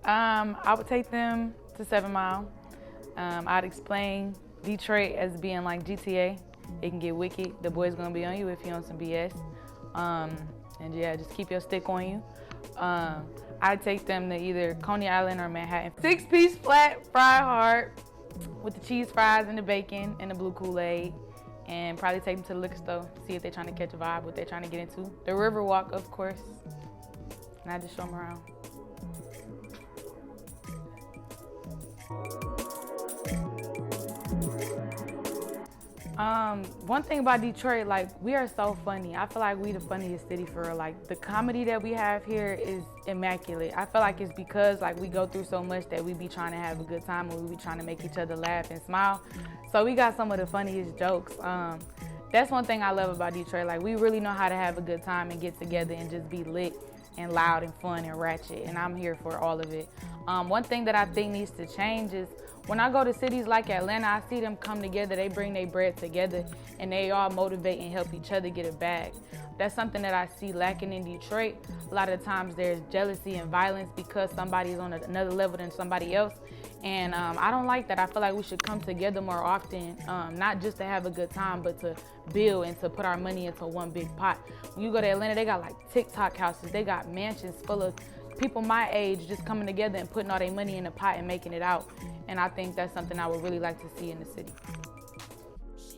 I would take them to 7 Mile. I'd explain Detroit as being like GTA. It can get wicked. The boy's gonna be on you if you on some BS. And yeah, just keep your stick on you. I'd take them to either Coney Island or Manhattan. 6-piece flat, fried hard, with the cheese fries and the bacon and the blue Kool-Aid. And probably take them to the liquor store, see if they're trying to catch a vibe, what they're trying to get into. The Riverwalk, of course. And I just show them around. One thing about Detroit, like, we are so funny. I feel like we the funniest city for real. Like, the comedy that we have here is immaculate. I feel like it's because, like, we go through so much that we be trying to have a good time and we be trying to make each other laugh and smile. So we got some of the funniest jokes. That's one thing I love about Detroit. Like, we really know how to have a good time and get together and just be lit and loud and fun and ratchet, and I'm here for all of it. One thing that I think needs to change is when I go to cities like Atlanta, I see them come together, they bring their bread together, and they all motivate and help each other get a bag. That's something that I see lacking in Detroit. A lot of times there's jealousy and violence because somebody's on another level than somebody else. And I don't like that. I feel like we should come together more often, not just to have a good time, but to build and to put our money into one big pot. When you go to Atlanta, they got like TikTok houses, they got mansions full of people my age just coming together and putting all their money in a pot and making it out. And I think that's something I would really like to see in the city.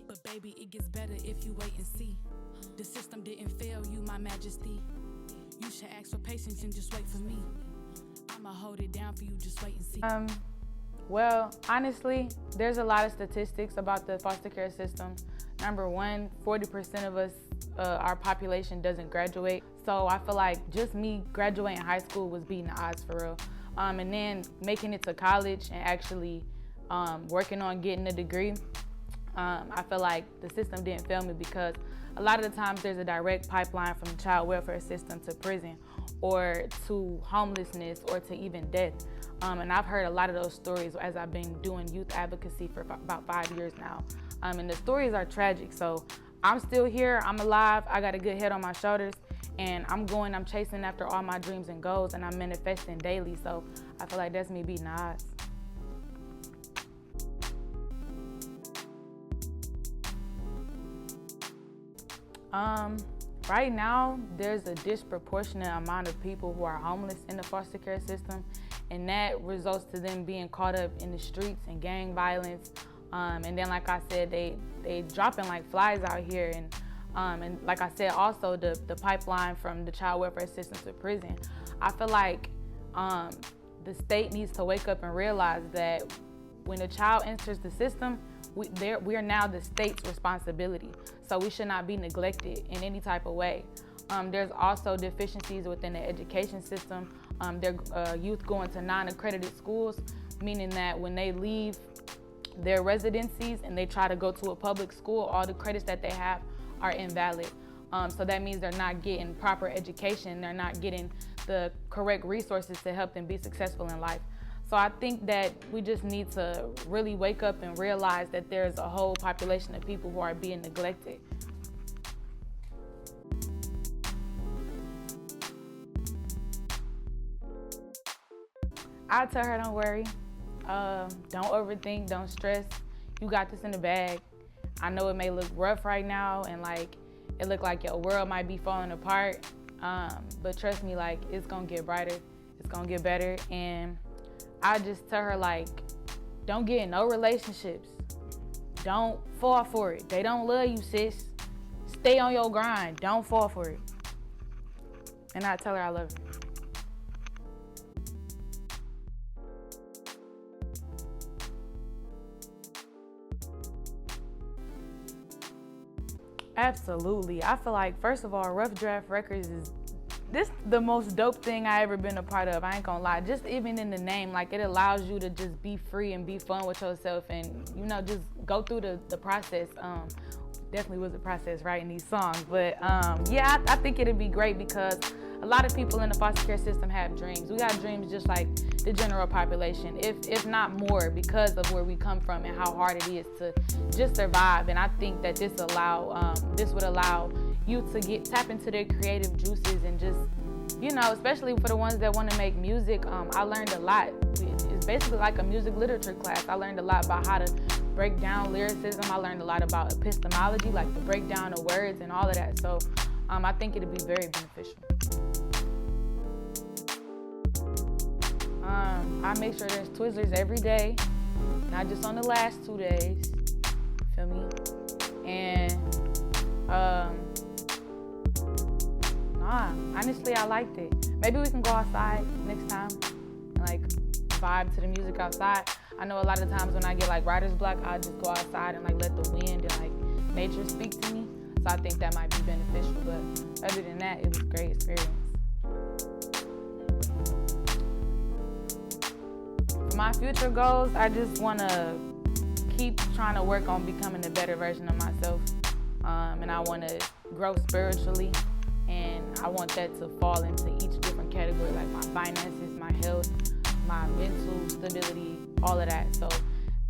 But baby, it gets better if you wait and see. The system didn't fail you, my majesty. You should ask for patience and just wait for me. I'ma hold it down for you, just wait and see. Well, honestly, there's a lot of statistics about the foster care system. Number one, 40% of us, our population doesn't graduate. So I feel like just me graduating high school was beating the odds for real. And then making it to college and actually working on getting a degree, I feel like the system didn't fail me because a lot of the times there's a direct pipeline from the child welfare system to prison or to homelessness or to even death. And I've heard a lot of those stories as I've been doing youth advocacy for about 5 years now. And the stories are tragic. So I'm still here, I'm alive, I got a good head on my shoulders, and I'm chasing after all my dreams and goals, and I'm manifesting daily. So I feel like that's me beating the odds. Right now, there's a disproportionate amount of people who are homeless in the foster care system, and that results to them being caught up in the streets and gang violence. And then, like I said, they dropping like flies out here. And like I said, also the pipeline from the child welfare system to prison. I feel like the state needs to wake up and realize that when a child enters the system, we are now the state's responsibility. So we should not be neglected in any type of way. There's also deficiencies within the education system. Youth going to non-accredited schools, meaning that when they leave their residencies and they try to go to a public school, all the credits that they have are invalid. So that means they're not getting proper education, they're not getting the correct resources to help them be successful in life. So I think that we just need to really wake up and realize that there's a whole population of people who are being neglected. I tell her, don't worry, don't overthink, don't stress. You got this in the bag. I know it may look rough right now and like it look like your world might be falling apart, but trust me, like it's gonna get brighter, it's gonna get better. And I just tell her, like, don't get in no relationships. Don't fall for it. They don't love you, sis. Stay on your grind. Don't fall for it. And I tell her I love her. Absolutely. I feel like, first of all, Rough Draft Records is the most dope thing I ever been a part of. I ain't gonna lie. Just even in the name, like, it allows you to just be free and be fun with yourself and, you know, just go through the process. Definitely was a process writing these songs. But yeah, I think it'd be great because a lot of people in the foster care system have dreams. We got dreams just like the general population, if not more, because of where we come from and how hard it is to just survive. And I think that this would allow youth to tap into their creative juices and just you know, especially for the ones that want to make music, I learned a lot. It's basically like a music literature class. I learned a lot about how to break down lyricism. I learned a lot about epistemology, like the breakdown of words and all of that. So I think it'll be very beneficial. I make sure there's Twizzlers every day, not just on the last 2 days. Feel me? And honestly, I liked it. Maybe we can go outside next time and like vibe to the music outside. I know a lot of times when I get like writer's block, I just go outside and like let the wind and like nature speak to me. So I think that might be beneficial. But other than that, it was a great experience. For my future goals, I just want to keep trying to work on becoming a better version of myself. And I want to grow spiritually. And I want that to fall into each different category, like my finances, my health, my mental stability, all of that. So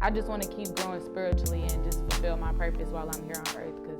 I just want to keep growing spiritually and just fulfill my purpose while I'm here on earth, because